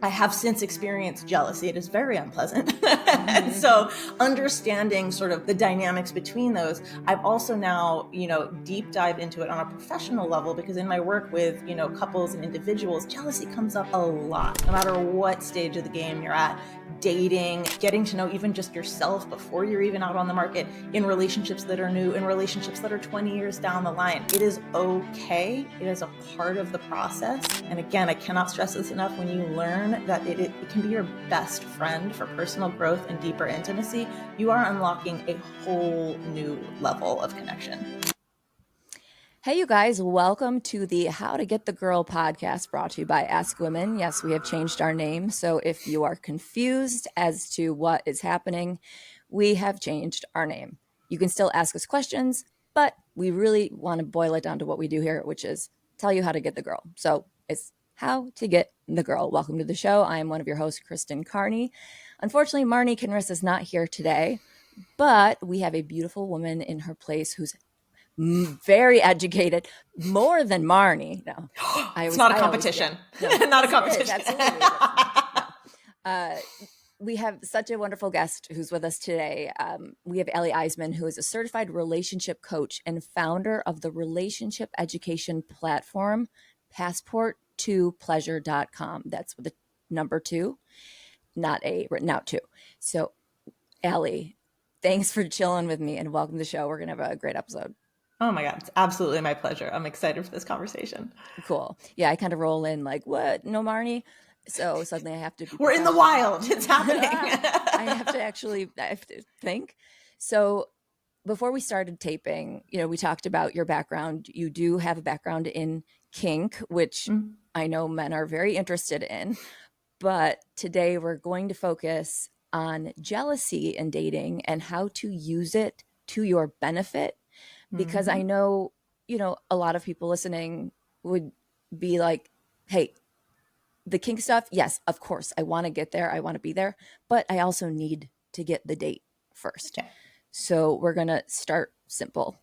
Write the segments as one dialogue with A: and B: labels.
A: I have since experienced jealousy. It is very unpleasant. And so understanding sort of the dynamics between those, I've also now, deep dived into it on a professional level, because in my work with, couples and individuals, jealousy comes up a lot, no matter what stage of the game you're at. Dating, getting to know even just yourself before you're even out on the market, in relationships that are new, in relationships that are 20 years down the line. It is okay. It is a part of the process. And again, I cannot stress this enough. When you learn that it can be your best friend for personal growth and deeper intimacy, you are unlocking a whole new level of connection.
B: Hey, you guys, welcome to the How to Get the Girl podcast, brought to you by Ask Women. Yes, we have changed our name. So if you are confused as to what is happening, we have changed our name. You can still ask us questions, but we really want to boil it down to what we do here, which is tell you how to get the girl. So it's how to get the girl. Welcome to the show. I am one of your hosts, Kristen Carney. Unfortunately, Marnie Kinross is not here today, but we have a beautiful woman in her place who's very educated, more than Marnie. No,
A: It's not a competition. Not a competition.
B: Absolutely. No. We have such a wonderful guest who's with us today. We have Ally Iseman, who is a certified relationship coach and founder of the relationship education platform, passport2pleasure.com. That's with the number 2, not A, written out 2. So, Ally, thanks for chilling with me and welcome to the show. We're going to have a great episode.
A: Oh my God, it's absolutely my pleasure. I'm excited for this conversation.
B: Cool. Yeah, I kind of roll in like, what? No, Marnie? So suddenly I have to be
A: We're in the wild. It's happening.
B: I have to think. So before we started taping, we talked about your background. You do have a background in kink, which I know men are very interested in. But today we're going to focus on jealousy in dating and how to use it to your benefit. Because I know, a lot of people listening would be like, hey, the kink stuff, yes, of course, I want to get there. I want to be there. But I also need to get the date first.
A: Okay.
B: So we're going to start simple.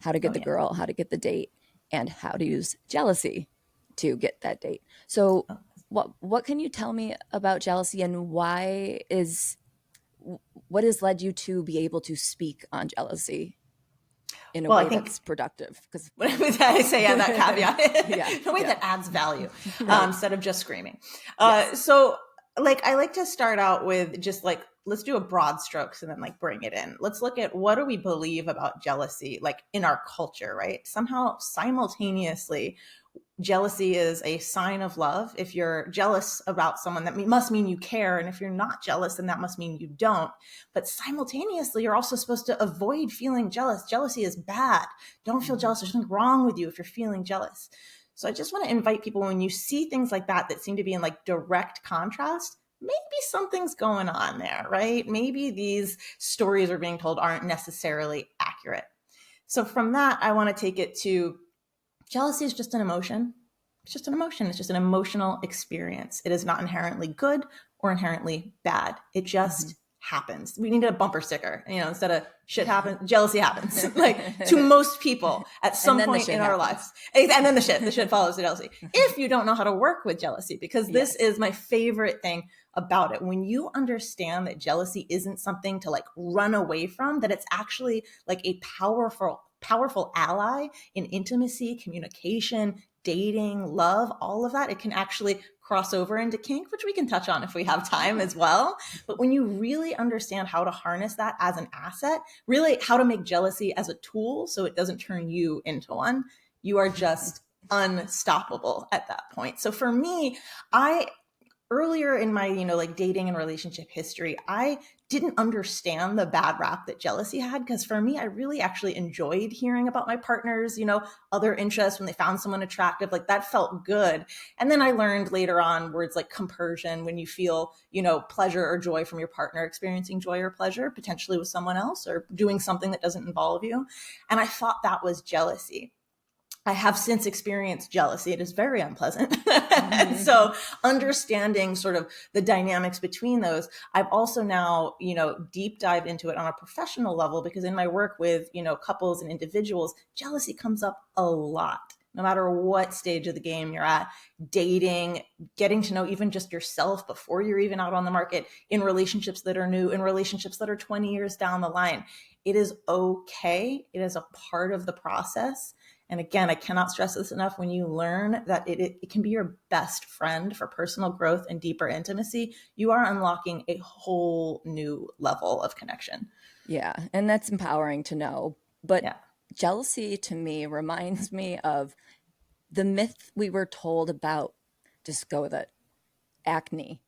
B: How to get the girl, how to get the date, and how to use jealousy to get that date. So what can you tell me about jealousy, and what has led you to be able to speak on jealousy in a way that's productive? Because
A: I say that caveat, in a way that adds value, instead of just screaming. So I like to start out with just let's do a broad strokes and then bring it in. Let's look at what do we believe about jealousy, in our culture, right? Somehow simultaneously, jealousy is a sign of love. If you're jealous about someone, that must mean you care. And if you're not jealous, then that must mean you don't. But simultaneously, you're also supposed to avoid feeling jealous. Jealousy is bad. Don't feel jealous. There's something wrong with you if you're feeling jealous. So I just want to invite people, when you see things like that seem to be in direct contrast, maybe something's going on there, right? Maybe these stories we're being told aren't necessarily accurate. So from that, I want to take it to jealousy is just an emotion. It's just an emotion. It's just an emotional experience. It is not inherently good or inherently bad. It just happens. We need a bumper sticker, instead of shit happens, jealousy happens, to most people at some point in our lives. And then the shit follows the jealousy. If you don't know how to work with jealousy, because this is my favorite thing about it. When you understand that jealousy isn't something to run away from, that it's actually a powerful ally in intimacy, communication, dating, love, all of that. It can actually cross over into kink, which we can touch on if we have time as well. But when you really understand how to harness that as an asset, really how to make jealousy as a tool so it doesn't turn you into one, you are just unstoppable at that point. So for me, earlier in my, dating and relationship history, I didn't understand the bad rap that jealousy had. Because for me, I really actually enjoyed hearing about my partner's, other interests when they found someone attractive. That felt good. And then I learned later on words like compersion, when you feel, pleasure or joy from your partner, experiencing joy or pleasure, potentially with someone else or doing something that doesn't involve you. And I thought that was jealousy. I have since experienced jealousy. It is very unpleasant. And so understanding sort of the dynamics between those, I've also now, deep dived into it on a professional level, because in my work with, couples and individuals, jealousy comes up a lot, no matter what stage of the game you're at, dating, getting to know even just yourself before you're even out on the market, in relationships that are new, in relationships that are 20 years down the line. It is okay. It is a part of the process. And again, I cannot stress this enough. When you learn that it can be your best friend for personal growth and deeper intimacy, you are unlocking a whole new level of connection.
B: Yeah. And that's empowering to know. But
A: Yeah.
B: jealousy to me reminds me of the myth we were told about, just go with it, acne.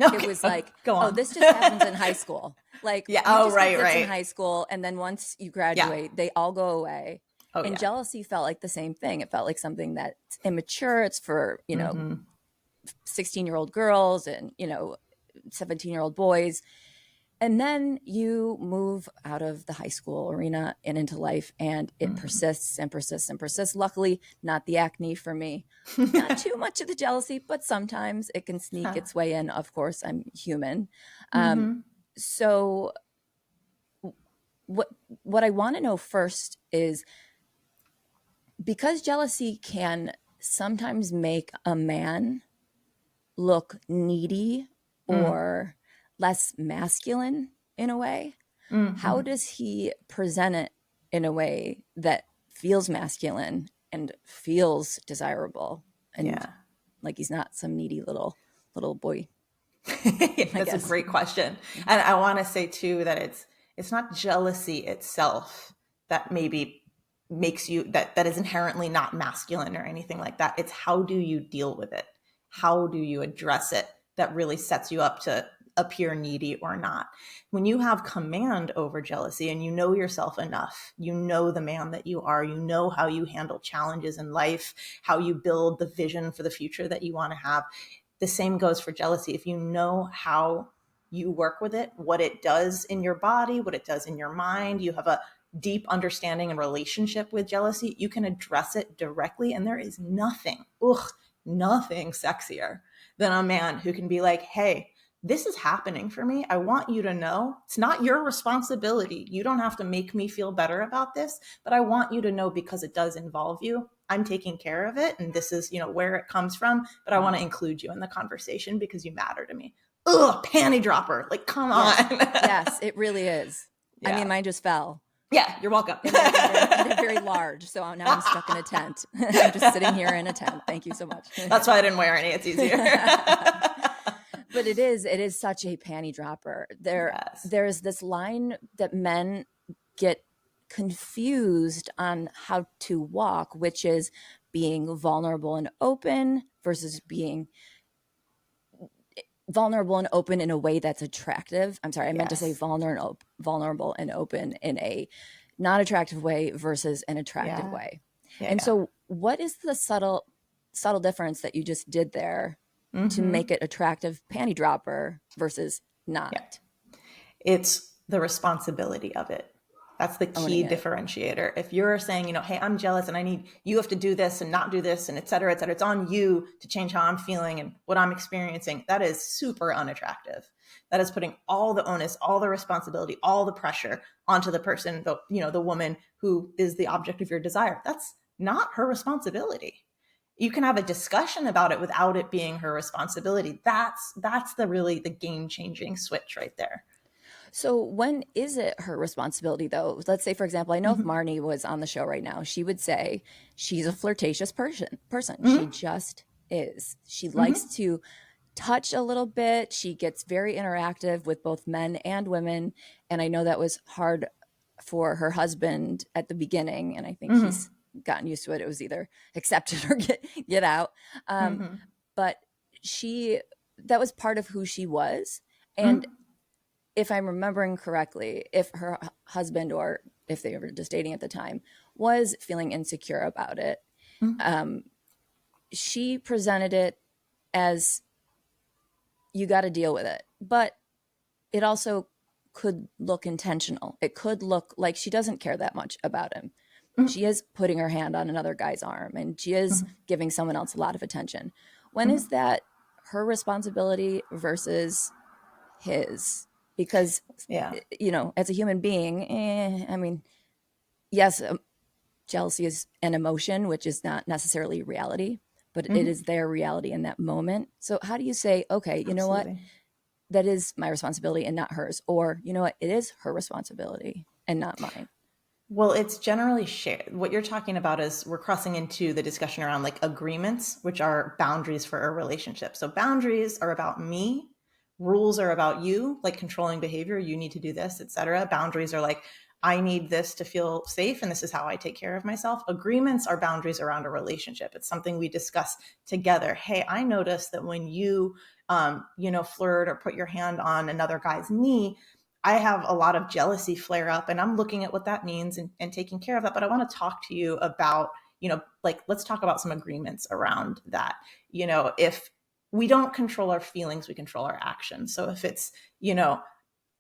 A: Okay.
B: It was like,
A: Go on.
B: oh, this just happens in high school. Like,
A: yeah.
B: you
A: Oh,
B: just
A: right,
B: get zits in
A: right.
B: high school, and then once you graduate, they all go away.
A: Oh,
B: And
A: yeah.
B: jealousy felt like the same thing. It felt like something that's immature. It's for, 16-year-old girls and, 17-year-old boys. And then you move out of the high school arena and into life, and it persists and persists and persists. Luckily, not the acne for me. Not too much of the jealousy, but sometimes it can sneak its way in. Of course, I'm human. So what I want to know first is, because jealousy can sometimes make a man look needy or less masculine in a way, how does he present it in a way that feels masculine and feels desirable and like he's not some needy little boy?
A: That's a great question. And I want to say too that it's not jealousy itself that maybe makes you that is inherently not masculine or anything like that. It's how do you deal with it? How do you address it that really sets you up to appear needy or not? When you have command over jealousy and you know yourself enough, you know the man that you are, you know how you handle challenges in life, how you build the vision for the future that you want to have. The same goes for jealousy. If you know how you work with it, what it does in your body, what it does in your mind, you have a deep understanding and relationship with jealousy, you can address it directly. And there is nothing sexier than a man who can be like, hey, this is happening for me. I want you to know it's not your responsibility. You don't have to make me feel better about this, but I want you to know, because it does involve you, I'm taking care of it. And this is, where it comes from, but I want to include you in the conversation because you matter to me. Ugh, panty dropper. Like, come on.
B: Yes, it really is. Yeah. I mean, mine just fell.
A: Yeah, you're welcome.
B: And they're very large, so now I'm stuck in a tent. I'm just sitting here in a tent. Thank you so much.
A: That's why I didn't wear any. It's easier.
B: But it is such a panty dropper. There's this line that men get confused on how to walk, which is being vulnerable and open versus being vulnerable and open in a way that's attractive. I'm sorry, I meant to say vulnerable and open in a not attractive way versus an attractive way. So what is the subtle difference that you just did there to make it attractive panty dropper versus not?
A: It's the responsibility of it. That's the key differentiator. If you're saying, hey, I'm jealous and you have to do this and not do this and et cetera, it's on you to change how I'm feeling and what I'm experiencing. That is super unattractive. That is putting all the onus, all the responsibility, all the pressure onto the person, the woman who is the object of your desire. That's not her responsibility. You can have a discussion about it without it being her responsibility. That's the game-changing switch right there.
B: So when is it her responsibility, though? Let's say, for example, I know if Marnie was on the show right now, she would say she's a flirtatious person. She just is. She likes to touch a little bit. She gets very interactive with both men and women. And I know that was hard for her husband at the beginning. And I think he's gotten used to it. It was either accept it or get out. But that was part of who she was. And if I'm remembering correctly, if her husband, or if they were just dating at the time, was feeling insecure about it, she presented it as, you got to deal with it. But it also could look intentional. It could look like she doesn't care that much about him. She is putting her hand on another guy's arm, and she is giving someone else a lot of attention. When is that her responsibility versus his? Because, as a human being, I mean, yes, jealousy is an emotion, which is not necessarily reality, but it
A: Mhm.
B: is their reality in that moment. So how do you say, okay, you know what?
A: Absolutely.
B: That is my responsibility and not hers. Or, you know what? It is her responsibility and not mine.
A: Well, it's generally shared. What you're talking about is we're crossing into the discussion around like agreements, which are boundaries for a relationship. So boundaries are about me. Rules are about you, like controlling behavior. You need to do this, etc. Boundaries are like, I need this to feel safe, and this is how I take care of myself. Agreements are boundaries around a relationship. It's something we discuss together. Hey, I noticed that when you, flirt or put your hand on another guy's knee, I have a lot of jealousy flare up, and I'm looking at what that means and taking care of that. But I want to talk to you about, like, let's talk about some agreements around that. If we don't control our feelings, we control our actions. So if it's,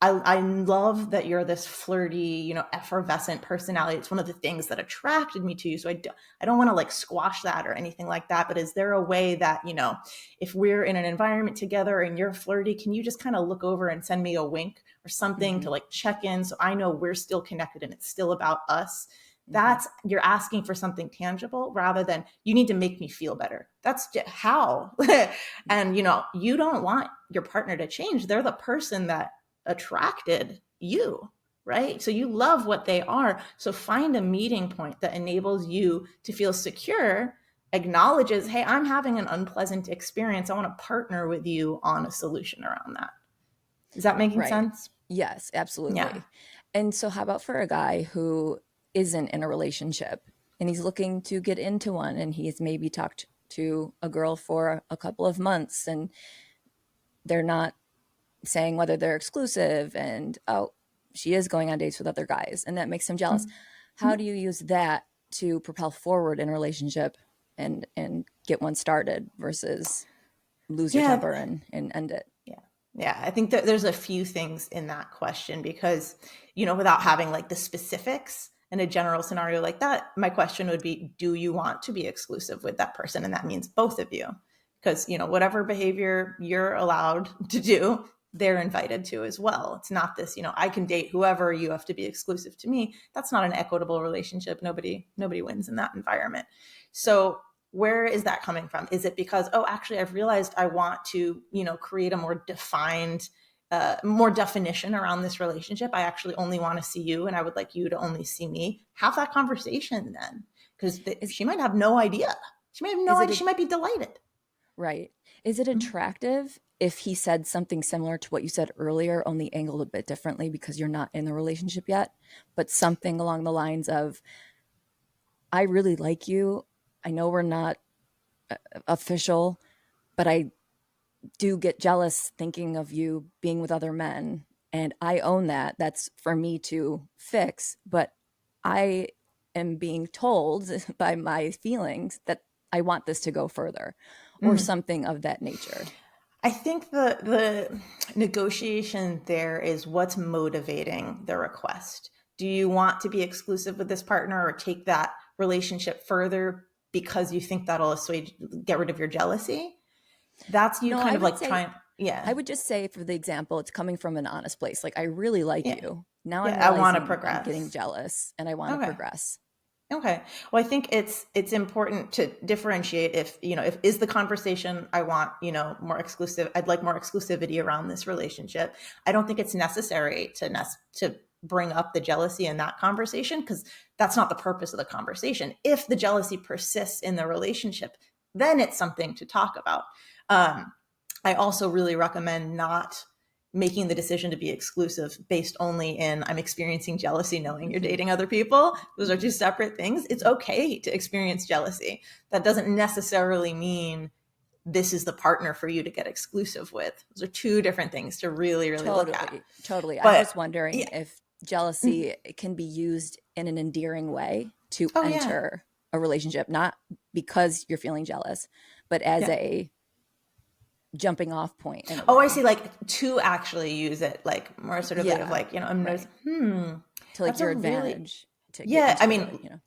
A: I love that you're this flirty, effervescent personality. It's one of the things that attracted me to you. So I don't want to like squash that or anything like that. But is there a way that, if we're in an environment together and you're flirty, can you just kind of look over and send me a wink or something to like check in so I know we're still connected and it's still about us? That's you're asking for something tangible rather than you need to make me feel better. That's how. And you don't want your partner to change. They're the person that attracted you, right? So you love what they are. So find a meeting point that enables you to feel secure, acknowledges, hey, I'm having an unpleasant experience. I want to partner with you on a solution around that. Is that making
B: Right.
A: sense?
B: Yes,
A: Yeah.
B: absolutely. And so, how about for a guy who isn't in a relationship and he's looking to get into one and he's maybe talked to a girl for a couple of months and they're not saying whether they're exclusive and, oh, she is going on dates with other guys and that makes him jealous. How do you use that to propel forward in a relationship and get one started versus lose your
A: Yeah.
B: temper and end it?
A: Yeah. Yeah. I think that there's a few things in that question because, without having like the specifics in a general scenario like that, my question would be, do you want to be exclusive with that person? And that means both of you. Because, whatever behavior you're allowed to do, they're invited to as well. It's not this, I can date whoever, you have to be exclusive to me. That's not an equitable relationship. Nobody wins in that environment. So where is that coming from? Is it because, oh, actually, I've realized I want to, create a more defined, more definition around this relationship. I actually only want to see you and I would like you to only see me. Have that conversation then, because
B: Is
A: she might have no idea. She might have no
B: is it
A: idea.
B: a
A: She might be delighted.
B: Right. Is it
A: Mhm.
B: attractive if he said something similar to what you said earlier, only angled a bit differently because you're not in the relationship yet, but something along the lines of, I really like you. I know we're not official, but I do get jealous thinking of you being with other men. And I own that. That's for me to fix. But I am being told by my feelings that I want this to go further or
A: Mhm.
B: something of that nature.
A: I think the negotiation there is what's motivating the request. Do you want to be exclusive with this partner or take that relationship further because you think that'll assuage, get rid of your jealousy? That's you
B: No,
A: kind
B: I
A: of
B: would
A: like
B: say,
A: trying. Yeah.
B: I would just say, for the example, it's coming from an honest place. Like, I really like
A: Yeah.
B: you. Now I'm
A: Yeah. I want to
B: realizing I'm getting
A: progress.
B: jealous and I want to
A: Okay.
B: progress.
A: Okay. Well, I think it's important to differentiate if, if is the conversation I want, more exclusive. I'd like more exclusivity around this relationship. I don't think it's necessary to bring up the jealousy in that conversation because that's not the purpose of the conversation. If the jealousy persists in the relationship, then it's something to talk about. I also really recommend not making the decision to be exclusive based only in I'm experiencing jealousy knowing you're dating other people. Those are two separate things. It's okay to experience jealousy. That doesn't necessarily mean this is the partner for you to get exclusive with. Those are two different things to really, really look at.
B: Totally. Totally. I'm
A: But
B: just wondering
A: yeah.
B: if jealousy can be used in an endearing way to
A: Oh yeah.
B: enter a relationship, not because you're feeling jealous, but as
A: Yeah.
B: a jumping off point in a
A: Oh, I
B: way.
A: see. Like to actually use it, like more assertively of
B: Yeah.
A: like, I'm
B: Right.
A: noticing,
B: To like
A: that's a
B: your
A: really,
B: advantage to get
A: yeah. I
B: into
A: mean,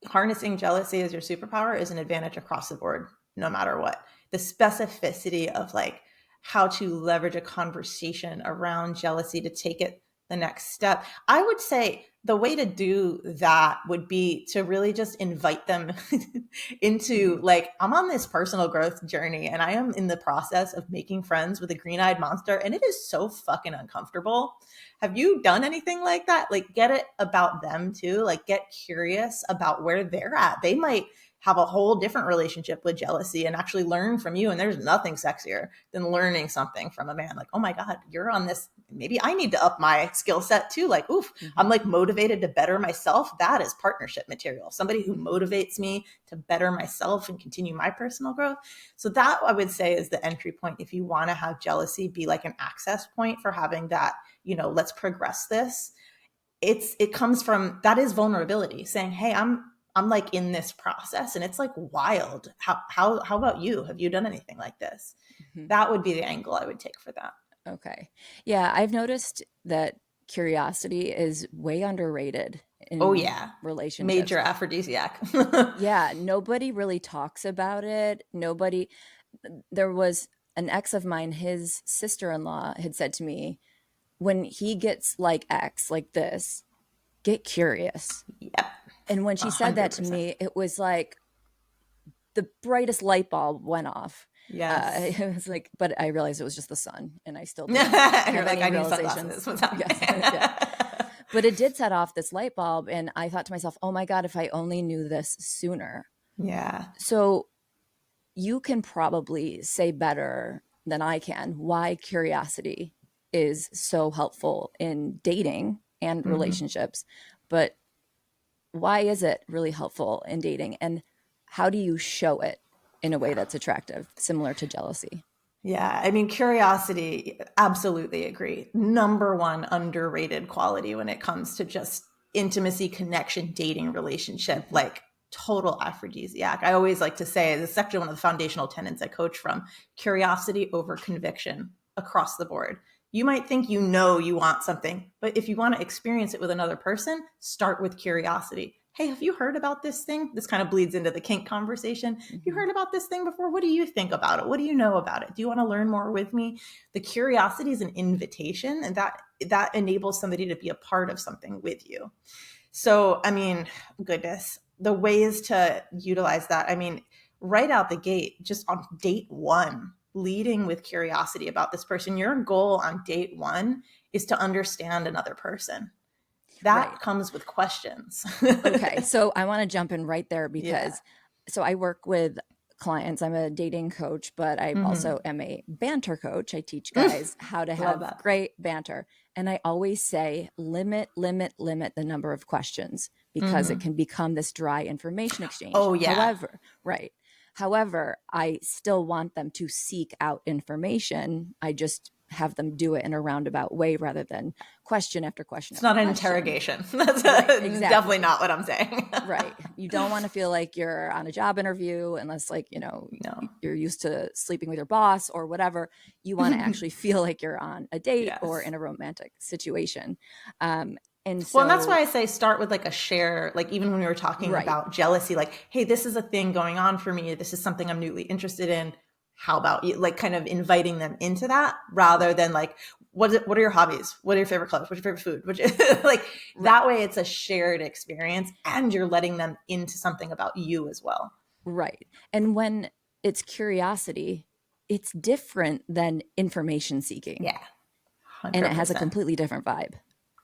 B: the.
A: harnessing jealousy as your superpower is an advantage across the board, no matter what. The specificity of like how to leverage a conversation around jealousy to take it the next step. I would say the way to do that would be to really just invite them into like, I'm on this personal growth journey and I am in the process of making friends with a green-eyed monster and it is so fucking uncomfortable. Have you done anything like that? Like, get it about them too. Like, get curious about where they're at. They might have a whole different relationship with jealousy and actually learn from you. And there's nothing sexier than learning something from a man. Like, oh my God, you're on this. Maybe I need to up my skill set too. Like, oof, I'm like motivated to better myself. That is partnership material. Somebody who motivates me to better myself and continue my personal growth. So that I would say is the entry point. If you want to have jealousy be like an access point for having that, let's progress this. It comes from, that is vulnerability, saying, hey, I'm like in this process and it's like wild. How about you? Have you done anything like this? That would be the angle I would take for that.
B: Okay. Yeah. I've noticed that curiosity is way underrated in relationships.
A: Major aphrodisiac.
B: Yeah. Nobody really talks about it. There was an ex of mine, his sister-in-law had said to me, when he gets like X, like this, get curious.
A: Yep.
B: And when she said 100%. That to me, it was like the brightest light bulb went off.
A: Yes.
B: It was like, but I realized it was just the sun, and I still didn't have
A: like,
B: any realizations. But it did set off this light bulb, and I thought to myself, oh my God, if I only knew this sooner.
A: Yeah.
B: So you can probably say better than I can why curiosity is so helpful in dating and relationships, but why is it really helpful in dating, and how do you show it in a way that's attractive, similar to jealousy?
A: Yeah, I mean, curiosity, absolutely agree. Number one underrated quality when it comes to just intimacy, connection, dating, relationship, like total aphrodisiac. I always like to say, this is actually one of the foundational tenets I coach from, curiosity over conviction across the board. You might think you want something, but if you want to experience it with another person, start with curiosity. Hey, have you heard about this thing? This kind of bleeds into the kink conversation. Have you heard about this thing before? What do you think about it? What do you know about it? Do you want to learn more with me? The curiosity is an invitation, and that enables somebody to be a part of something with you. So, I mean, goodness, the ways to utilize that. I mean, right out the gate, just on date one, leading with curiosity about this person. Your goal on date one is to understand another person. That comes with questions.
B: Okay. So I want to jump in right there because so I work with clients. I'm a dating coach, but I also am a banter coach. I teach guys how to have great banter. And I always say, limit the number of questions because it can become this dry information exchange.
A: Oh, yeah.
B: However, I still want them to seek out information. I just have them do it in a roundabout way rather than question after question.
A: It's not an interrogation. That's definitely not what I'm saying.
B: Right. You don't want to feel like you're on a job interview unless you're used to sleeping with your boss or whatever. You want to actually feel like you're on a date or in a romantic situation. And that's why
A: I say start with like a share, like even when we were talking about jealousy, like, hey, this is a thing going on for me. This is something I'm newly interested in. How about you? Like kind of inviting them into that rather than like, what are your hobbies? What are your favorite clubs? What's your favorite food? That way it's a shared experience and you're letting them into something about you as well.
B: Right. And when it's curiosity, it's different than information seeking.
A: Yeah.
B: 100%. And it has a completely different vibe.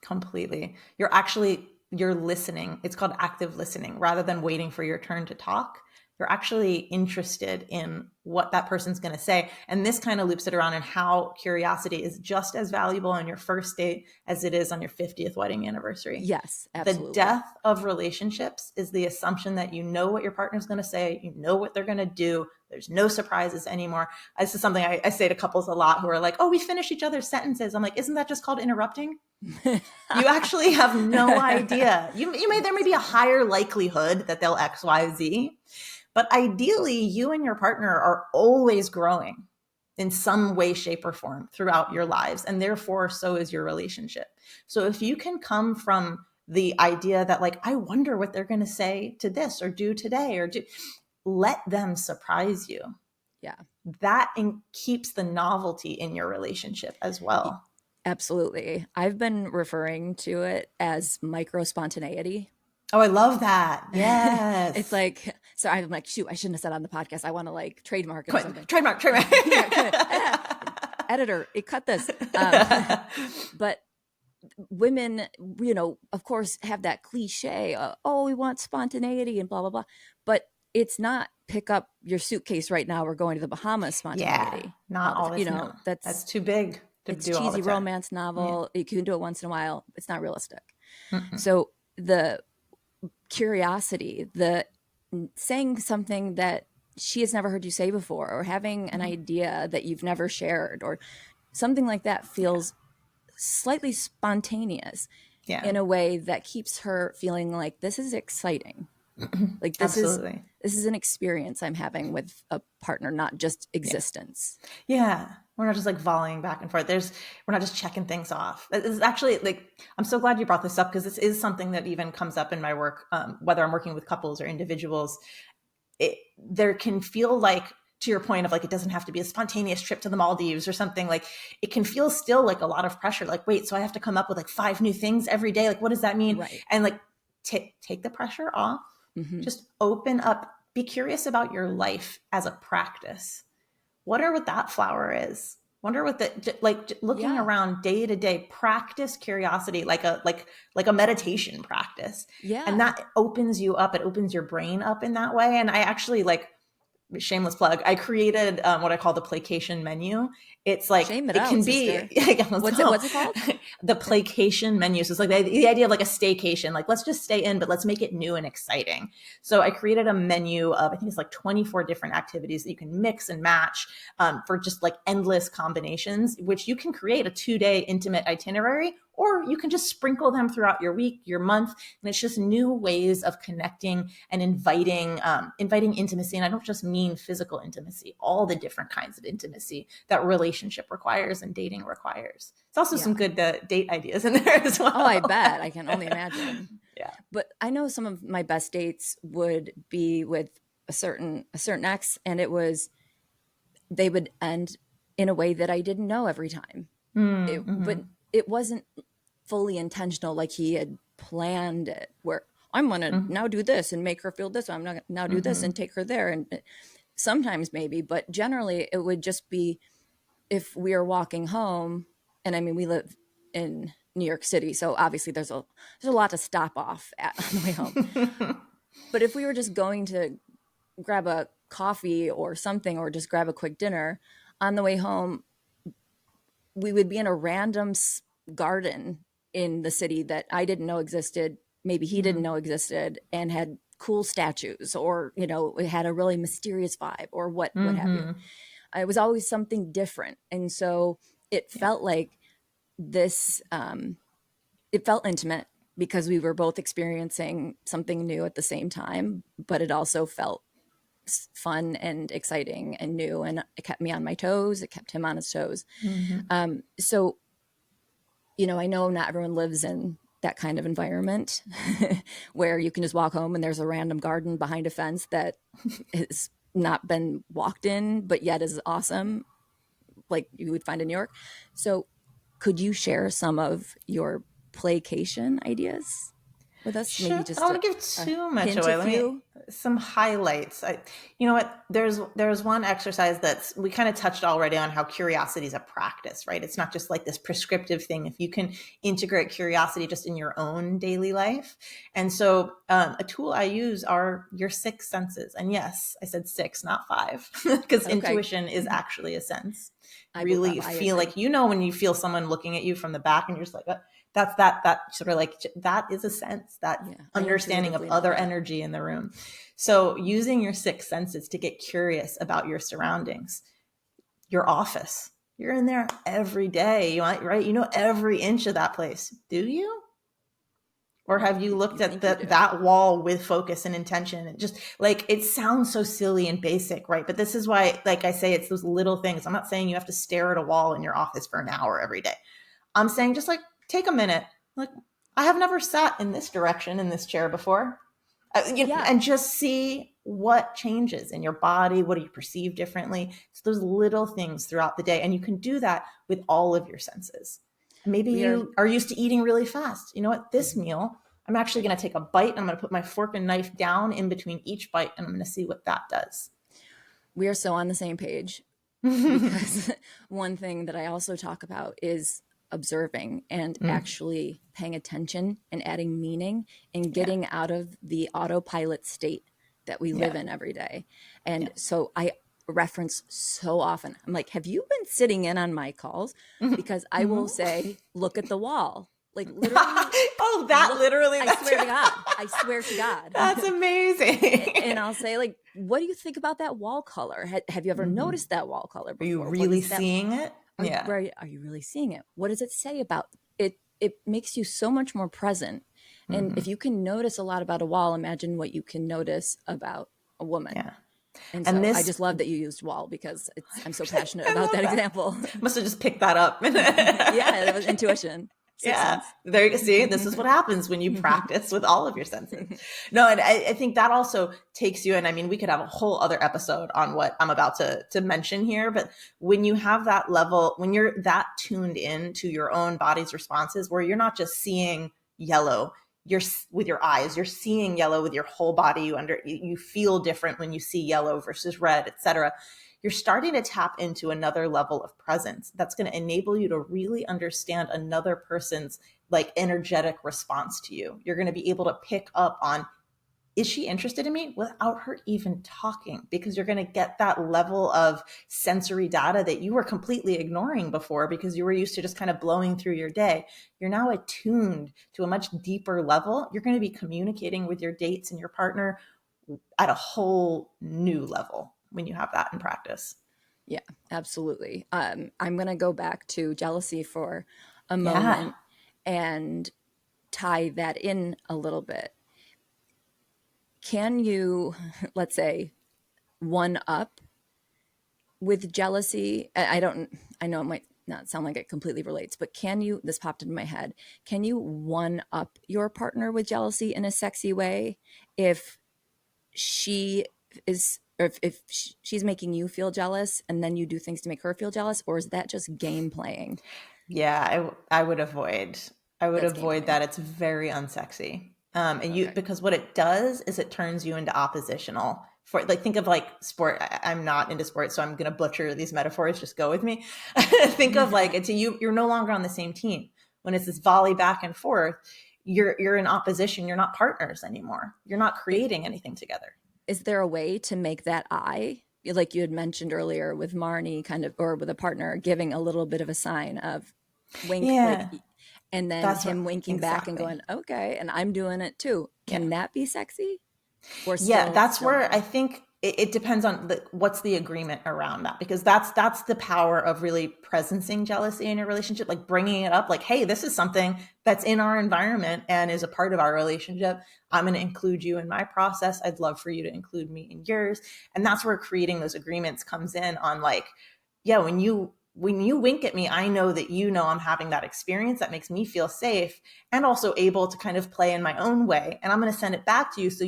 A: Completely. You're listening. It's called active listening rather than waiting for your turn to talk. You're actually interested in what that person's going to say. And this kind of loops it around in how curiosity is just as valuable on your first date as it is on your 50th wedding anniversary.
B: Yes, absolutely.
A: The death of relationships is the assumption that you know what your partner's going to say, you know what they're going to do. There's no surprises anymore. This is something I say to couples a lot who are like, oh, we finish each other's sentences. I'm like, isn't that just called interrupting? You actually have no idea. There may be a higher likelihood that they'll X, Y, Z. But ideally, you and your partner are always growing in some way, shape, or form throughout your lives. And therefore, so is your relationship. So if you can come from the idea that like, I wonder what they're going to say to this or do today, let them surprise you.
B: Yeah.
A: That keeps the novelty in your relationship as well.
B: Absolutely. I've been referring to it as micro spontaneity.
A: Oh, I love that.
B: It's
A: Yes.
B: like, so I'm like, shoot, I shouldn't have said on the podcast. I want to like trademark it or
A: Come on,
B: something.
A: trademark.
B: Editor, cut this. But women, of course, have that cliche, oh, we want spontaneity and blah, blah, blah. But it's not pick up your suitcase right now. We're going to the Bahamas
A: Yeah,
B: spontaneity.
A: not always. No, that's too big to
B: it's
A: do all the
B: cheesy
A: time.
B: romance novel. You can do it once in a while. It's not realistic.
A: Mm-mm.
B: So the curiosity, the saying something that she has never heard you say before, or having an idea that you've never shared, or something like that feels slightly spontaneous in a way that keeps her feeling like this is exciting. Like this is an experience I'm having with a partner, not just existence.
A: Yeah. We're not just like volleying back and forth. We're not just checking things off. It's actually like, I'm so glad you brought this up, because this is something that even comes up in my work, whether I'm working with couples or individuals. There can feel like, to your point of like, it doesn't have to be a spontaneous trip to the Maldives or something. Like it can feel still like a lot of pressure. Like, wait, so I have to come up with like 5 new things every day. Like, what does that mean?
B: Right.
A: And like, take the pressure off. Mm-hmm. Just open up, be curious about your life as a practice. Wonder what that flower is. Wonder what looking around day to day, practice curiosity, like a meditation practice.
B: Yeah.
A: And that opens you up. It opens your brain up in that way. And I actually, like, shameless plug, I created what I call the placation menu. It's like,
B: Shame it
A: it
B: out,
A: can
B: sister.
A: be, what's it called? The placation menu. So it's like the idea of like a staycation, like let's just stay in, but let's make it new and exciting. So I created a menu of, I think it's like 24 different activities that you can mix and match for just like endless combinations, which you can create a 2-day intimate itinerary, or you can just sprinkle them throughout your week, your month. And it's just new ways of connecting and inviting intimacy. And I don't just mean physical intimacy, all the different kinds of intimacy that relationship requires and dating requires. It's also some good date ideas in there as well.
B: Oh, I bet. I can only imagine.
A: Yeah.
B: But I know some of my best dates would be with a certain ex, and they would end in a way that I didn't know every time. But it wasn't fully intentional, like he had planned it, where I'm going to now do this and make her feel this. I'm not going to now do this and take her there. And sometimes maybe, but generally it would just be if we are walking home, and I mean, we live in New York City, so obviously there's a lot to stop off at on the way home. But if we were just going to grab a coffee or something, or just grab a quick dinner on the way home, we would be in a random garden in the city that I didn't know existed. Maybe he didn't know existed, and had cool statues, or, it had a really mysterious vibe, or what have you. It was always something different. And so it felt like this, it felt intimate because we were both experiencing something new at the same time, but it also felt fun and exciting and new, and it kept me on my toes. It kept him on his toes. So, I know not everyone lives in that kind of environment where you can just walk home and there's a random garden behind a fence that has not been walked in, but yet is awesome, like you would find in New York. So could you share some of your playcation ideas with us?
A: Sure.
B: Maybe just
A: I don't want to give too much away. Let me some highlights. You know what? There's one exercise we kind of touched already on, how curiosity is a practice, right? It's not just like this prescriptive thing. If you can integrate curiosity just in your own daily life. And so a tool I use are your 6 senses. And yes, I said 6, not 5, because intuition is actually a sense. I feel like, when you feel someone looking at you from the back, and you're just like, that sort of like, that is a sense, that understanding of other energy in the room. So using your 6 senses to get curious about your surroundings, your office, you're in there every day, right? You know every inch of that place. Do you? Or have you looked at that wall with focus and intention? And just like, it sounds so silly and basic, right? But this is why, like I say, it's those little things. I'm not saying you have to stare at a wall in your office for an hour every day. I'm saying just like, take a minute. Like, I have never sat in this direction in this chair before. And just see what changes in your body. What do you perceive differently? It's those little things throughout the day. And you can do that with all of your senses. Maybe you are used to eating really fast. You know what? This meal, I'm actually going to take a bite and I'm going to put my fork and knife down in between each bite and I'm going to see what that does.
B: We are so on the same page, because one thing that I also talk about is observing and actually paying attention and adding meaning and getting out of the autopilot state that we live in every day. And so I reference so often, I'm like, have you been sitting in on my calls? Because I will say, look at the wall. Like literally.
A: Oh, that literally.
B: I swear to God. I swear to God.
A: That's amazing.
B: And I'll say, like, what do you think about that wall color? Have you ever noticed that wall color before?
A: Are you really seeing it?
B: Are you really seeing it? What does it say about it? It makes you so much more present. And if you can notice a lot about a wall, imagine what you can notice about a woman.
A: Yeah.
B: And so I just love that you used wall, because I'm so passionate about that example.
A: Must have just picked that up.
B: Yeah, that was intuition.
A: There you see, this is what happens when you practice with all of your senses. No, and I think that also takes you, and I mean, we could have a whole other episode on what I'm about to mention here, but when you have that level, when you're that tuned in to your own body's responses, where you're not just seeing yellow, you're with your eyes, you're seeing yellow with your whole body. You feel different when you see yellow versus red, etc. You're starting to tap into another level of presence that's going to enable you to really understand another person's like energetic response to you. You're going to be able to pick up on, is she interested in me, without her even talking, because you're going to get that level of sensory data that you were completely ignoring before because you were used to just kind of blowing through your day. You're now attuned to a much deeper level. You're going to be communicating with your dates and your partner at a whole new level when you have that in practice.
B: Yeah, absolutely. I'm going to go back to jealousy for a moment and tie that in a little bit. Can you, let's say, one up with jealousy? I know it might not sound like it completely relates, but this popped into my head. Can you one up your partner with jealousy in a sexy way if she is, or if she's making you feel jealous and then you do things to make her feel jealous? Or is that just game playing?
A: Yeah, I would avoid that. It's very unsexy. Because what it does is it turns you into oppositional. For like, think of like sport. I'm not into sports, so I'm going to butcher these metaphors. Just go with me. Think of like, it's you're no longer on the same team. When it's this volley back and forth, you're in opposition. You're not partners anymore. You're not creating anything together.
B: Is there a way to make that eye, like you had mentioned earlier with Marnie, kind of, or with a partner, giving a little bit of a sign of wink, and then him winking back and going, okay, and I'm doing it too. Can that be sexy? Or
A: that's where I think it depends on what's the agreement around that, because that's the power of really presencing jealousy in your relationship, like bringing it up, like, hey, this is something that's in our environment and is a part of our relationship. I'm going to include you in my process. I'd love for you to include me in yours. And that's where creating those agreements comes in on, like, yeah, when you wink at me, I know that I'm having that experience that makes me feel safe and also able to kind of play in my own way. And I'm going to send it back to you so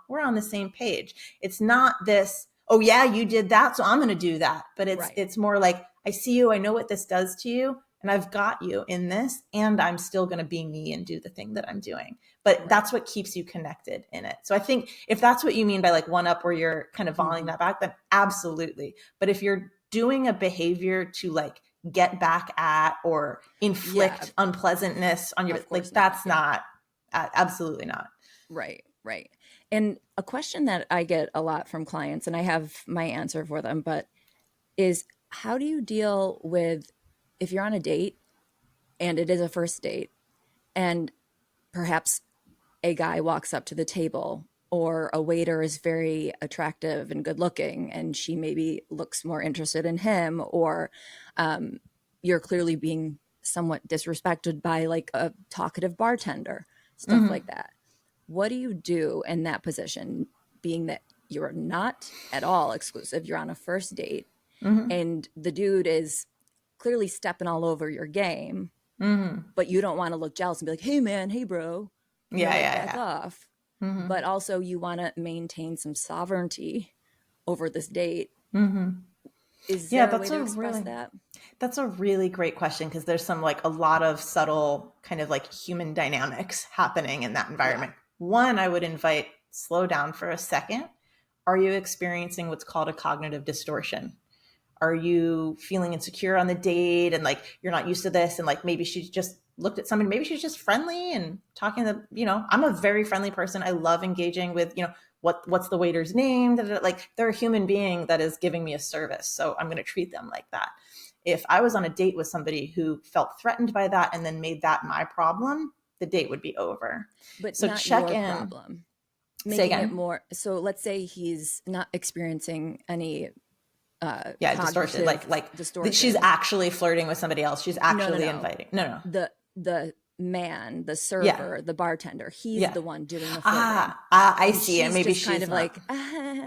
A: we're on the same page. It's not this, oh yeah, you did that, so I'm going to do that. But it's more like, I see you, I know what this does to you, and I've got you in this, and I'm still going to be me and do the thing that I'm doing. But that's what keeps you connected in it. So I think if that's what you mean by like one up, where you're kind of volleying that back, then absolutely. But if you're doing a behavior to like get back at or inflict unpleasantness on your, like, that's not, absolutely not.
B: Right. And a question that I get a lot from clients, and I have my answer for them, but is, how do you deal with if you're on a date and it is a first date and perhaps a guy walks up to the table, or a waiter is very attractive and good looking and she maybe looks more interested in him, or you're clearly being somewhat disrespected by like a talkative bartender, stuff like that. What do you do in that position, being that you're not at all exclusive, you're on a first date, and the dude is clearly stepping all over your game, but you don't want to look jealous and be like, hey man, hey bro, back off. But also you want to maintain some sovereignty over this date. Is
A: Yeah,
B: there a way to express that?
A: that's a really great question, because there's some like a lot of subtle kind of like human dynamics happening in that environment. One, I would invite, slow down for a second. Are you experiencing what's called a cognitive distortion? Are you feeling insecure on the date and like you're not used to this, and like maybe she just looked at somebody, maybe she's just friendly and talking to, I'm a very friendly person. I love engaging with, what's the waiter's name? Like they're a human being that is giving me a service, so I'm going to treat them like that. If I was on a date with somebody who felt threatened by that and then made that my problem, the date would be over.
B: But
A: So
B: not
A: check
B: your
A: in.
B: problem.
A: Say
B: Making it
A: again.
B: more. So let's say he's not experiencing any
A: Distortion, like
B: distortion.
A: she's actually flirting with somebody else. She's actually inviting. No.
B: The man, the server, the bartender, he's the one doing the flirting.
A: I see. And maybe
B: just
A: she's
B: kind of
A: not.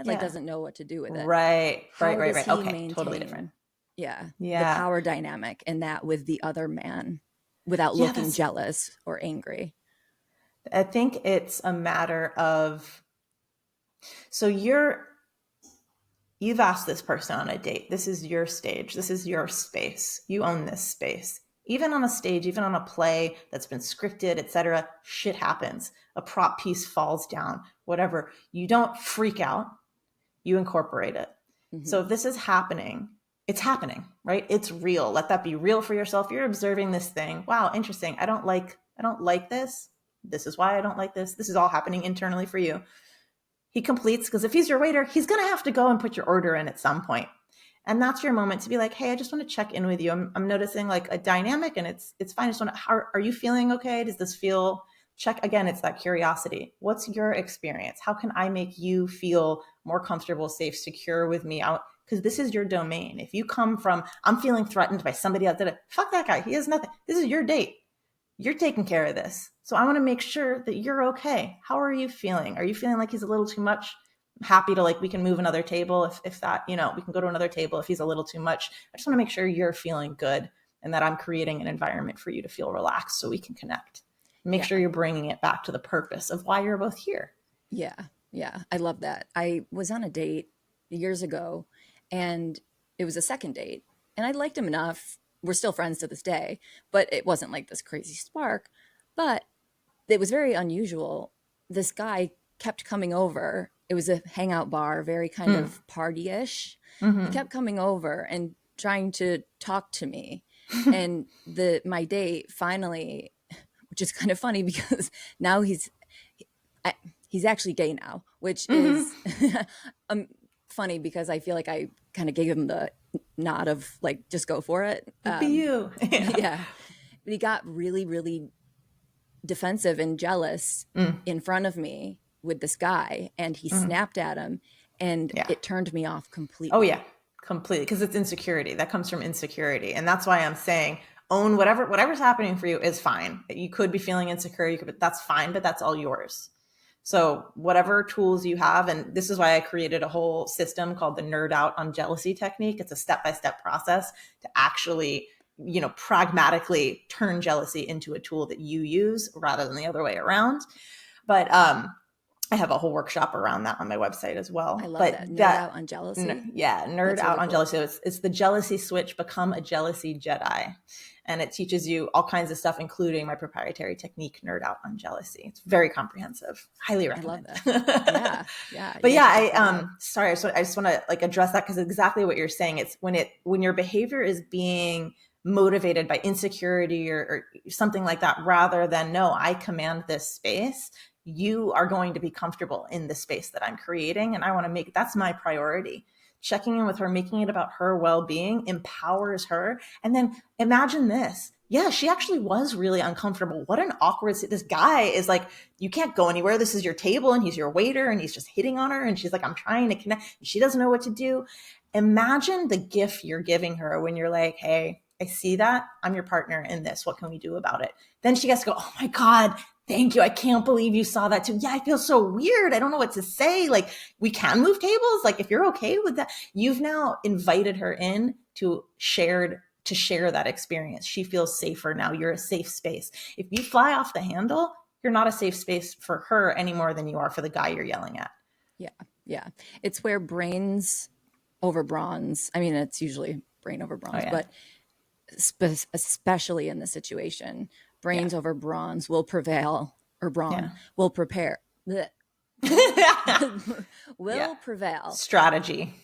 B: like doesn't know what to do with it.
A: Right.
B: How
A: right.
B: does he
A: Okay.
B: maintain,
A: Totally different.
B: the power dynamic in that with the other man without looking jealous or angry?
A: I think it's a matter of, so you've asked this person on a date. This is your stage. This is your space. You own this space. Even on a stage, even on a play that's been scripted, etc., shit happens. A prop piece falls down, whatever. You don't freak out. You incorporate it. Mm-hmm. So if this is happening, it's happening, right? It's real. Let that be real for yourself. You're observing this thing. Wow, interesting. I don't like this. This is why I don't like this. This is all happening internally for you. He completes, because if he's your waiter, he's going to have to go and put your order in at some point. And that's your moment to be like, hey, I just want to check in with you. I'm noticing like a dynamic, and it's fine. I just want to, are you feeling okay? Does this feel, check again, it's that curiosity. What's your experience? How can I make you feel more comfortable, safe, secure with me out? Because this is your domain. If you come from, I'm feeling threatened by somebody else, fuck that guy. He has nothing. This is your date. You're taking care of this. So I want to make sure that you're okay. How are you feeling? Are you feeling like he's a little too much? I'm happy to, like, we can move another table if that, we can go to another table if he's a little too much. I just want to make sure you're feeling good and that I'm creating an environment for you to feel relaxed so we can connect. Make sure you're bringing it back to the purpose of why you're both here.
B: Yeah. I love that. I was on a date years ago, and it was a second date, and I liked him enough. We're still friends to this day, but it wasn't like this crazy spark. But it was very unusual. This guy kept coming over. It was a hangout bar, very kind of party-ish. Mm-hmm. He kept coming over and trying to talk to me. And my date finally, which is kind of funny because now he's actually gay now, which is funny because I feel like I kind of gave him the nod of like, just go for it.
A: Be you.
B: Yeah. But he got really, really defensive and jealous in front of me with this guy, and he snapped at him, and it turned me off completely.
A: Oh yeah, completely. Because it's insecurity. That comes from insecurity. And that's why I'm saying own whatever's happening for you is fine. You could be feeling insecure, that's fine, but that's all yours. So whatever tools you have, and this is why I created a whole system called the Nerd Out on Jealousy technique. It's a step-by-step process to actually, pragmatically turn jealousy into a tool that you use rather than the other way around. But I have a whole workshop around that on my website as well.
B: I love that. Nerd Out on Jealousy.
A: Nerd Out on Jealousy. So it's the jealousy switch, become a jealousy Jedi. And it teaches you all kinds of stuff, including my proprietary technique, Nerd Out on Jealousy. It's very comprehensive. Highly recommend.
B: I love that. Yeah.
A: But yeah, sorry. I just want to like address that, because exactly what you're saying. It's when your behavior is being motivated by insecurity or something like that, rather than, no, I command this space. You are going to be comfortable in the space that I'm creating. And I want to that's my priority. Checking in with her, making it about her well-being empowers her. And then imagine this. Yeah, she actually was really uncomfortable. What an awkward, this guy is like, you can't go anywhere. This is your table and he's your waiter and he's just hitting on her. And she's like, I'm trying to connect. And she doesn't know what to do. Imagine the gift you're giving her when you're like, hey, I see that. I'm your partner in this. What can we do about it? Then she gets to go, oh my God, thank you. I can't believe you saw that too. Yeah, I feel so weird. I don't know what to say. Like, we can move tables. Like, if you're okay with that, you've now invited her in to share that experience. She feels safer now. You're a safe space. If you fly off the handle, you're not a safe space for her any more than you are for the guy you're yelling at.
B: Yeah. It's where brains over bronze. I mean, it's usually brain over bronze,
A: yeah.
B: but especially in this situation, brains
A: Yeah.
B: over bronze will prevail, or brawn
A: Yeah.
B: will prepare. bleh,
A: Yeah.
B: will prevail.
A: Strategy.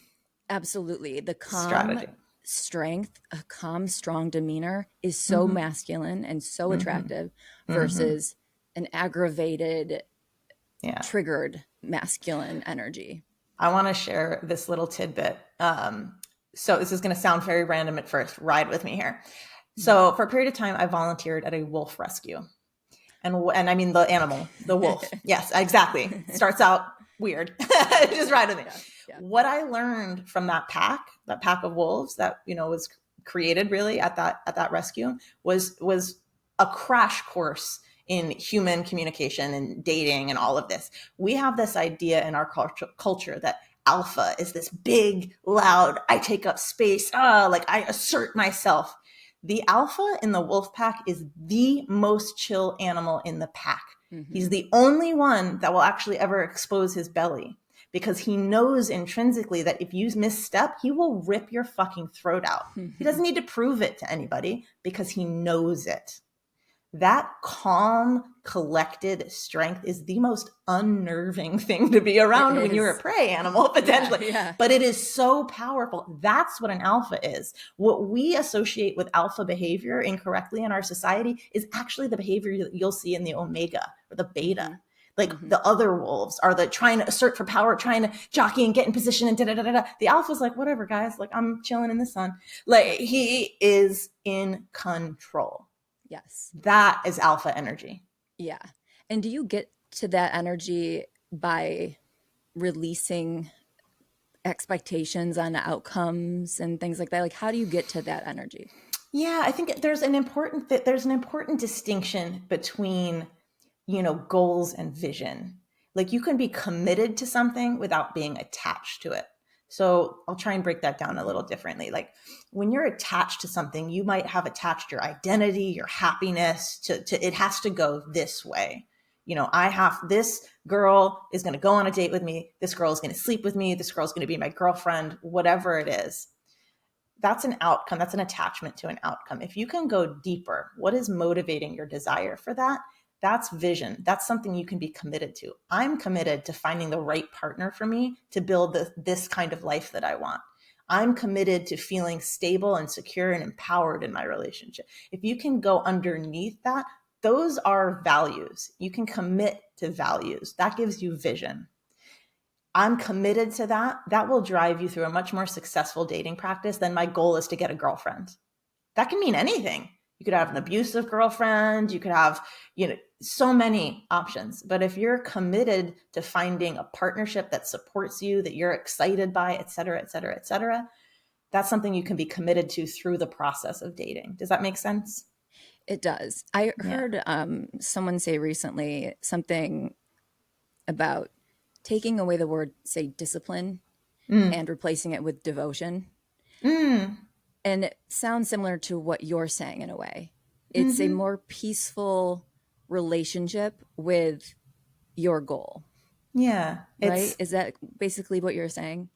B: Absolutely. The calm
A: Strategy.
B: strength, a calm, strong demeanor is so
A: Mm-hmm.
B: masculine and so
A: Mm-hmm.
B: attractive
A: Mm-hmm.
B: versus an aggravated,
A: Yeah.
B: triggered masculine energy.
A: I want to share this little tidbit. So this is going to sound very random at first. Ride with me here. So for a period of time, I volunteered at a wolf rescue. And I mean the animal, the wolf. Yes, exactly. Starts out weird. Just ride with me.
B: Yeah.
A: What I learned from that pack of wolves that was created really at that rescue was a crash course in human communication and dating and all of this. We have this idea in our culture that alpha is this big, loud, I take up space, like I assert myself. The alpha in the wolf pack is the most chill animal in the pack. Mm-hmm. He's the only one that will actually ever expose his belly because he knows intrinsically that if you misstep, he will rip your fucking throat out. He doesn't need to prove it to anybody because he knows it. That calm, collected strength is the most unnerving thing to be around when you're a prey animal, potentially. Yeah. But it is so powerful. That's what an alpha is. What we associate with alpha behavior incorrectly in our society is actually the behavior that you'll see in the omega or the beta. Mm-hmm. Like the other wolves are the trying to assert for power, trying to jockey and get in position and da-da-da-da. The alpha's like, whatever, guys. Like, I'm chilling in the sun. Like, he is in control.
B: Yes.
A: That is alpha energy.
B: Yeah. And do you get to that energy by releasing expectations on outcomes and things like that? Like, how do you get to that energy?
A: Yeah, I think there's an important distinction between, goals and vision. Like, you can be committed to something without being attached to it. So I'll try and break that down a little differently. Like, when you're attached to something, you might have attached your identity, your happiness to it has to go this way. This girl is going to go on a date with me. This girl is going to sleep with me. This girl is going to be my girlfriend, whatever it is. That's an outcome. That's an attachment to an outcome. If you can go deeper, what is motivating your desire for that? That's vision. That's something you can be committed to. I'm committed to finding the right partner for me to build this kind of life that I want. I'm committed to feeling stable and secure and empowered in my relationship. If you can go underneath that, those are values. You can commit to values. That gives you vision. I'm committed to that. That will drive you through a much more successful dating practice than my goal is to get a girlfriend. That can mean anything. You could have an abusive girlfriend. You could have, so many options. But if you're committed to finding a partnership that supports you, that you're excited by, et cetera, et cetera, et cetera, that's something you can be committed to through the process of dating. Does that make sense?
B: It does. I heard someone say recently something about taking away the word, say, discipline and replacing it with devotion. And it sounds similar to what you're saying in a way. It's a more peaceful relationship with your goal.
A: Yeah.
B: Right? Is that basically what you're saying?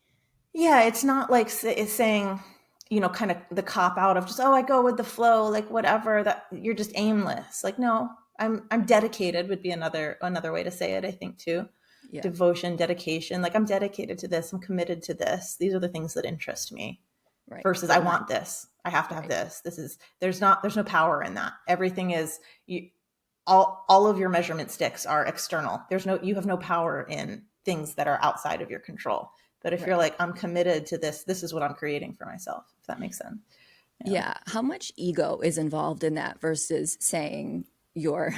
A: Yeah. It's not like it's saying, kind of the cop out of just, I go with the flow, like whatever, that you're just aimless. Like, no, I'm dedicated would be another way to say it, I think too. Yeah. Devotion, dedication. Like, I'm dedicated to this. I'm committed to this. These are the things that interest me. Right. Versus I want this. I have to have this. There's no power in that. Everything is all of your measurement sticks are external. You have no power in things that are outside of your control. But if you're like, I'm committed to this is what I'm creating for myself, if that makes sense.
B: Yeah. How much ego is involved in that versus saying you're,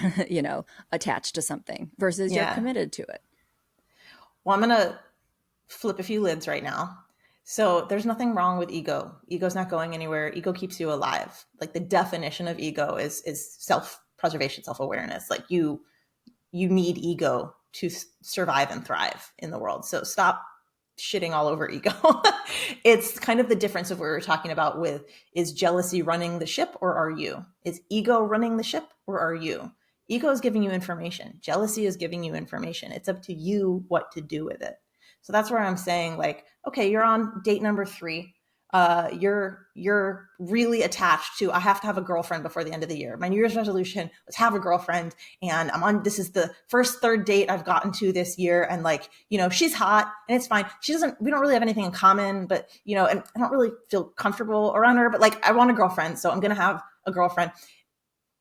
B: attached to something versus you're committed to it?
A: Well, I'm going to flip a few lids right now. So there's nothing wrong with ego. Ego's not going anywhere. Ego keeps you alive. Like, the definition of ego is self-preservation, self-awareness. Like, you need ego to survive and thrive in the world. So stop shitting all over ego. It's kind of the difference of what we were talking about with, is jealousy running the ship or are you? Is ego running the ship or are you? Ego is giving you information. Jealousy is giving you information. It's up to you what to do with it. So that's where I'm saying like, okay, you're on date number 3. You're really attached to, I have to have a girlfriend before the end of the year. My New Year's resolution was have a girlfriend, and this is the first third date I've gotten to this year. And like, she's hot and it's fine. We don't really have anything in common, but and I don't really feel comfortable around her, but like, I want a girlfriend. So I'm going to have a girlfriend.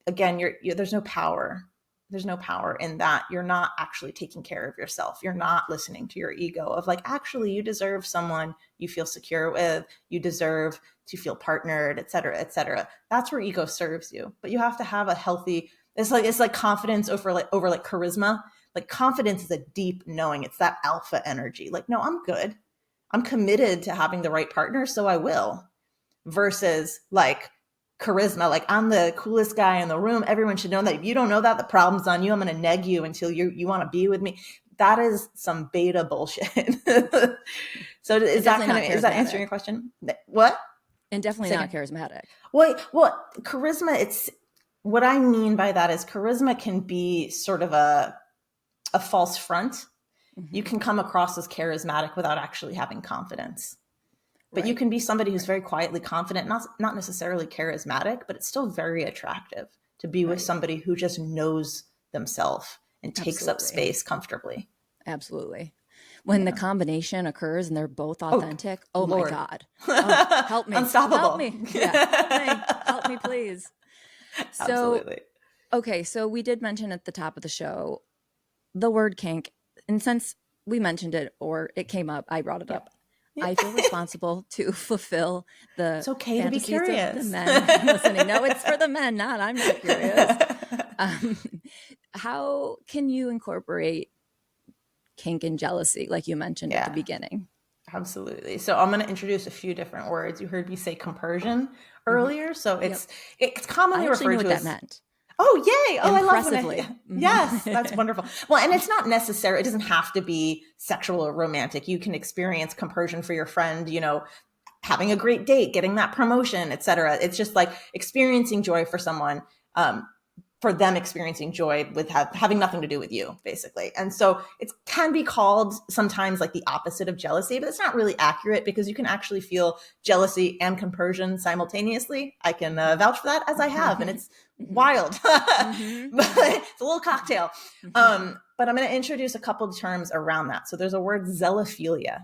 A: Again, there's no power. There's no power in that. You're not actually taking care of yourself. You're not listening to your ego of like, actually, you deserve someone you feel secure with. You deserve to feel partnered, et cetera, et cetera. That's where ego serves you. But you have to have a healthy, it's like confidence over charisma. Like confidence is a deep knowing. It's that alpha energy. Like, no, I'm good. I'm committed to having the right partner, so I will. Versus like charisma, like I'm the coolest guy in the room. Everyone should know that. If you don't know that, the problem's on you. I'm going to neg you until you want to be with me. That is some beta bullshit. So is that answering your question? What?
B: And definitely not charismatic.
A: Well, charisma, it's what I mean by that is charisma can be sort of a false front. Mm-hmm. You can come across as charismatic without actually having confidence. But you can be somebody who's very quietly confident, not necessarily charismatic, but it's still very attractive to be with somebody who just knows themselves and takes up space comfortably.
B: Absolutely. When the combination occurs and they're both authentic, my God. Help me.
A: Unstoppable.
B: Help me. Yeah. Help me, please.
A: Absolutely.
B: Okay, so we did mention at the top of the show the word kink. And since we mentioned it or it came up, I brought it up. I feel responsible to fulfill the
A: It's okay to be curious.
B: Of the men listening. No, it's for the men, I'm not curious. How can you incorporate kink and jealousy, like you mentioned at the beginning?
A: Absolutely. So I'm going to introduce a few different words. You heard me say compersion earlier. So it's commonly referred to as... that meant. Oh, yay. Oh, I love it. Yes, that's wonderful. Well, and it's not necessary. It doesn't have to be sexual or romantic. You can experience compersion for your friend, having a great date, getting that promotion, et cetera. It's just like experiencing joy for someone, for them experiencing joy with having nothing to do with you, basically. And so it can be called sometimes like the opposite of jealousy, but it's not really accurate because you can actually feel jealousy and compersion simultaneously. I can vouch for that, as I have, and it's wild. But it's a little cocktail. But I'm going to introduce a couple of terms around that. So there's a word zelophilia.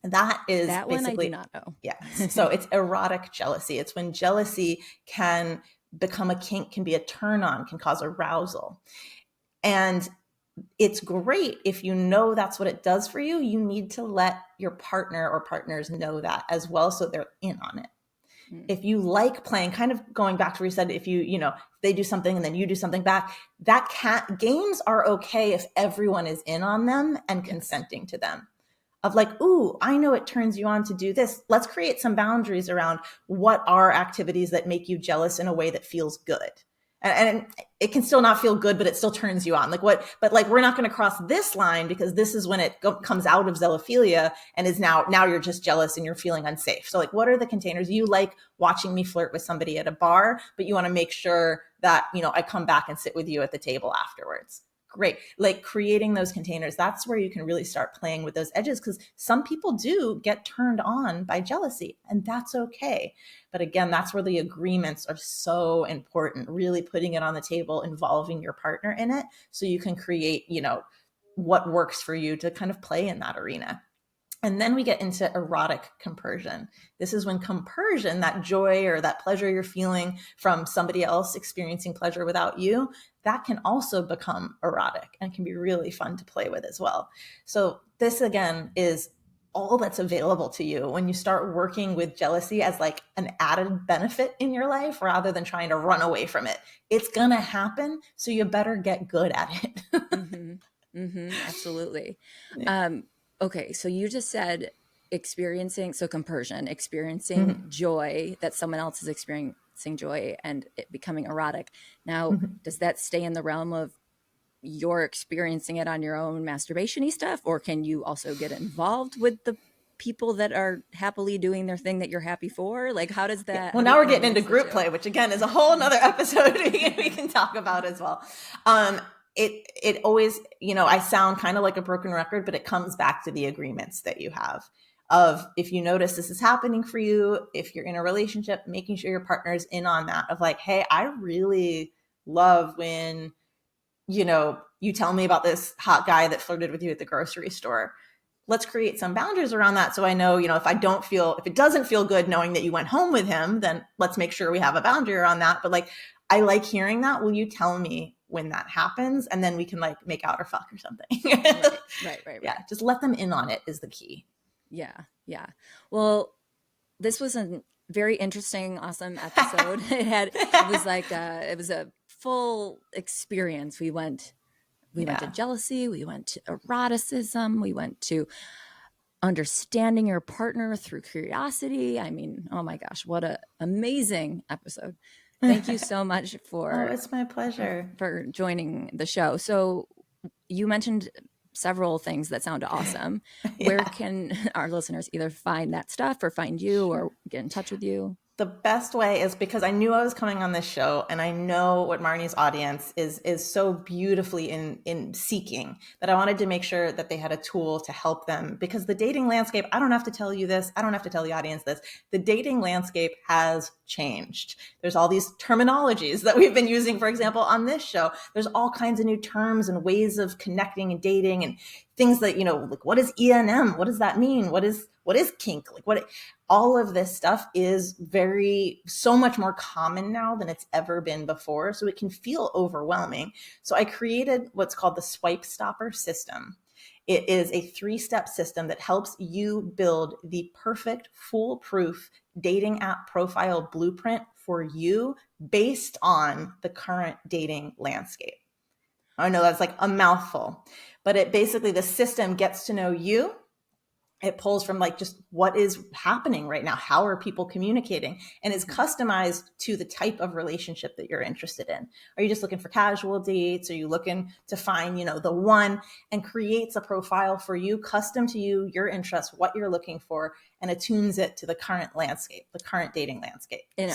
A: That is
B: that
A: basically,
B: one I do not know.
A: Yeah. So it's erotic jealousy. It's when jealousy can become a kink, can be a turn on, can cause arousal. And it's great if you know that's what it does for you. You need to let your partner or partners know that as well, so they're in on it. If you like playing, kind of going back to where you said, if if they do something and then you do something back, games are okay if everyone is in on them and consenting to them. Of like, ooh, I know it turns you on to do this. Let's create some boundaries around what are activities that make you jealous in a way that feels good. And it can still not feel good, but it still turns you on. But we're not going to cross this line because this is when it comes out of zelophilia and is now you're just jealous and you're feeling unsafe. So like, what are the containers? You like watching me flirt with somebody at a bar, but you want to make sure that, I come back and sit with you at the table afterwards. Great. Like creating those containers, that's where you can really start playing with those edges, because some people do get turned on by jealousy, and that's okay. But again, that's where the agreements are so important, really putting it on the table, involving your partner in it, so you can create, what works for you to kind of play in that arena. And then we get into erotic compersion. This is when compersion, that joy or that pleasure you're feeling from somebody else experiencing pleasure without you, that can also become erotic and can be really fun to play with as well. So this, again, is all that's available to you when you start working with jealousy as like an added benefit in your life rather than trying to run away from it. It's going to happen, so you better get good at it.
B: Absolutely. Yeah. Okay, so you just said experiencing joy, that someone else is experiencing joy and it becoming erotic. Now, does that stay in the realm of you're experiencing it on your own masturbation-y stuff, or can you also get involved with the people that are happily doing their thing that you're happy for? Like, how does that...
A: Well, now we're getting into group play, which again is a whole nother episode we can talk about as well. it always, I sound kind of like a broken record, but it comes back to the agreements that you have of, if you notice this is happening for you, if you're in a relationship, making sure your partner's in on that of like, hey, I really love when, you tell me about this hot guy that flirted with you at the grocery store. Let's create some boundaries around that. So I know, if it doesn't feel good knowing that you went home with him, then let's make sure we have a boundary around that. But like, I like hearing that. Will you tell me when that happens? And then we can like make out or fuck or something.
B: Right.
A: Yeah. Just let them in on it is the key.
B: Yeah. Well, this was a very interesting, awesome episode. It was a full experience. We went to jealousy, we went to eroticism, we went to understanding your partner through curiosity. I mean, oh my gosh, what an amazing episode. Thank you so much for
A: it's my pleasure
B: for joining the show. So you mentioned several things that sound awesome. Where can our listeners either find that stuff or find you or get in touch with you?
A: The best way is, because I knew I was coming on this show, and I know what Marnie's audience is so beautifully in seeking, that I wanted to make sure that they had a tool to help them. Because the dating landscape, I don't have to tell you this, I don't have to tell the audience this, the dating landscape has changed. There's all these terminologies that we've been using, for example, on this show. There's all kinds of new terms and ways of connecting and dating and things that, like, what is E&M? What does that mean? What is kink? Like, all of this stuff is so much more common now than it's ever been before. So it can feel overwhelming. So I created what's called the Swipe Stopper system. It is a 3-step system that helps you build the perfect, foolproof dating app profile blueprint for you based on the current dating landscape. I know that's like a mouthful, but the system gets to know you. It pulls from like just what is happening right now. How are people communicating? And it's customized to the type of relationship that you're interested in. Are you just looking for casual dates? Are you looking to find, the one? And creates a profile for you, custom to you, your interests, what you're looking for, and attunes it to the current landscape, the current dating landscape.
B: And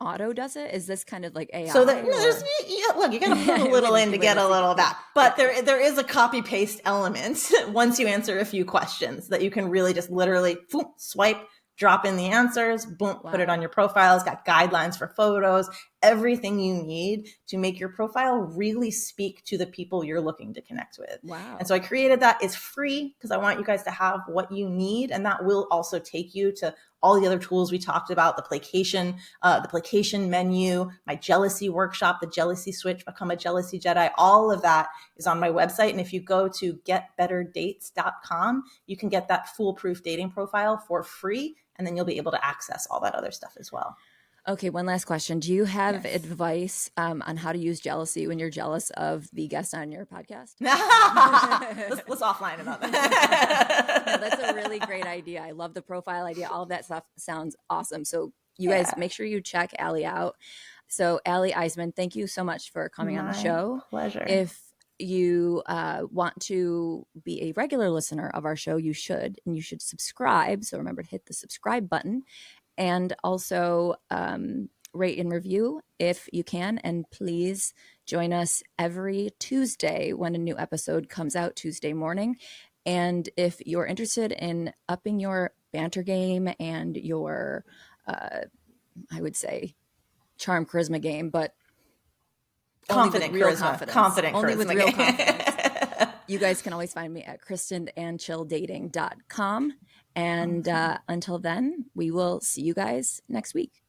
B: auto does it? Is this kind of like AI?
A: So that look, you got to put a little in to get a little back, but there is a copy paste element once you answer a few questions that you can really just literally swipe, drop in the answers, boom, put it on your profile. It's got guidelines for photos, everything you need to make your profile really speak to the people you're looking to connect with.
B: Wow.
A: And so I created that. It's free because I want you guys to have what you need. And that will also take you to all the other tools we talked about, the placation menu, my jealousy workshop, the jealousy switch, become a jealousy Jedi. All of that is on my website. And if you go to getbetterdates.com, you can get that foolproof dating profile for free. And then you'll be able to access all that other stuff as well.
B: Okay, one last question. Do you have advice on how to use jealousy when you're jealous of the guest on your podcast?
A: let's offline about that.
B: No, that's a really great idea. I love the profile idea. All of that stuff sounds awesome. So you guys make sure you check Ally out. So Ally Iseman, thank you so much for coming on the show.
A: Pleasure.
B: If you want to be a regular listener of our show, you should subscribe. So remember to hit the subscribe button. And also rate and review if you can. And please join us every Tuesday when a new episode comes out, Tuesday morning. And if you're interested in upping your banter game and your, I would say, charm charisma game, but
A: confident charisma.
B: You guys can always find me at kristenandchilldating.com. And until then, we will see you guys next week.